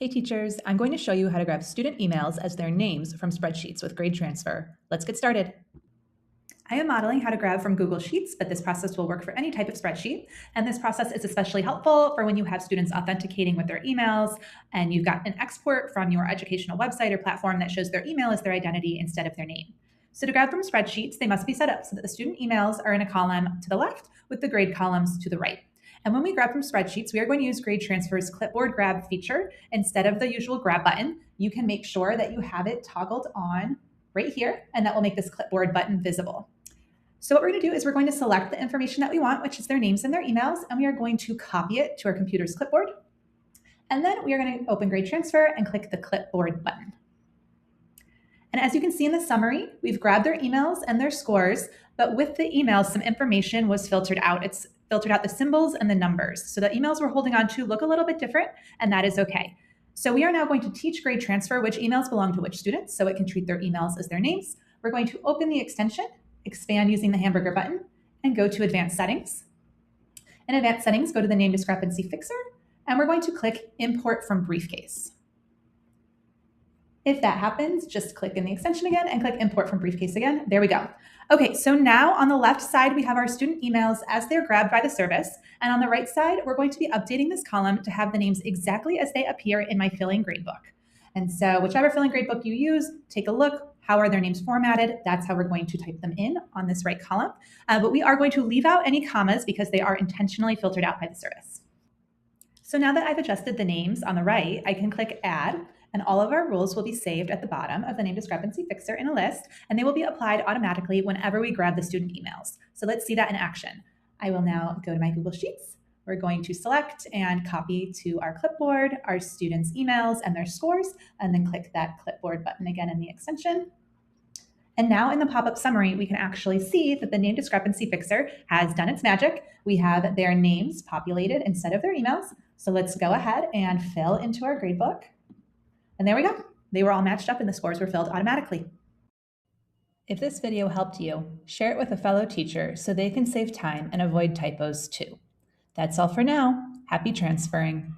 Hey teachers, I'm going to show you how to grab student emails as their names from spreadsheets with GradeTransferer. Let's get started. I am modeling how to grab from Google Sheets, but this process will work for any type of spreadsheet. And this process is especially helpful for when you have students authenticating with their emails and you've got an export from your educational website or platform that shows their email as their identity instead of their name. So to grab from spreadsheets, they must be set up so that the student emails are in a column to the left with the grade columns to the right. And when we grab from spreadsheets, we are going to use GradeTransferer's clipboard grab feature instead of the usual grab button. You can make sure that you have it toggled on right here, and that will make this clipboard button visible. So what we're going to do is we're going to select the information that we want, which is their names and their emails, and we are going to copy it to our computer's clipboard. And then we are going to open GradeTransferer and click the clipboard button. And as you can see in the summary, we've grabbed their emails and their scores, but with the emails, some information was filtered out. It's filtered out the symbols and the numbers. So the emails we're holding on to look a little bit different, and that is okay. So we are now going to teach GradeTransferer which emails belong to which students, so it can treat their emails as their names. We're going to open the extension, expand using the hamburger button, and go to Advanced Settings. In Advanced Settings, go to the Name Discrepancy Fixer, and we're going to click Import from Briefcase. If that happens, just click in the extension again and click Import from Briefcase again. There we go. Okay, so now on the left side, we have our student emails as they're grabbed by the service. And on the right side, we're going to be updating this column to have the names exactly as they appear in my filling gradebook. And so whichever filling gradebook you use, take a look. How are their names formatted? That's how we're going to type them in on this right column. But we are going to leave out any commas because they are intentionally filtered out by the service. So now that I've adjusted the names on the right, I can click Add, and all of our rules will be saved at the bottom of the Name Discrepancy Fixer in a list, and they will be applied automatically whenever we grab the student emails. So let's see that in action. I will now go to my Google Sheets. We're going to select and copy to our clipboard our students' emails and their scores, and then click that clipboard button again in the extension. And now in the pop-up summary, we can actually see that the Name Discrepancy Fixer has done its magic. We have their names populated instead of their emails. So let's go ahead and fill into our gradebook. And there we go. They were all matched up and the scores were filled automatically. If this video helped you, share it with a fellow teacher so they can save time and avoid typos too. That's all for now. Happy transferring.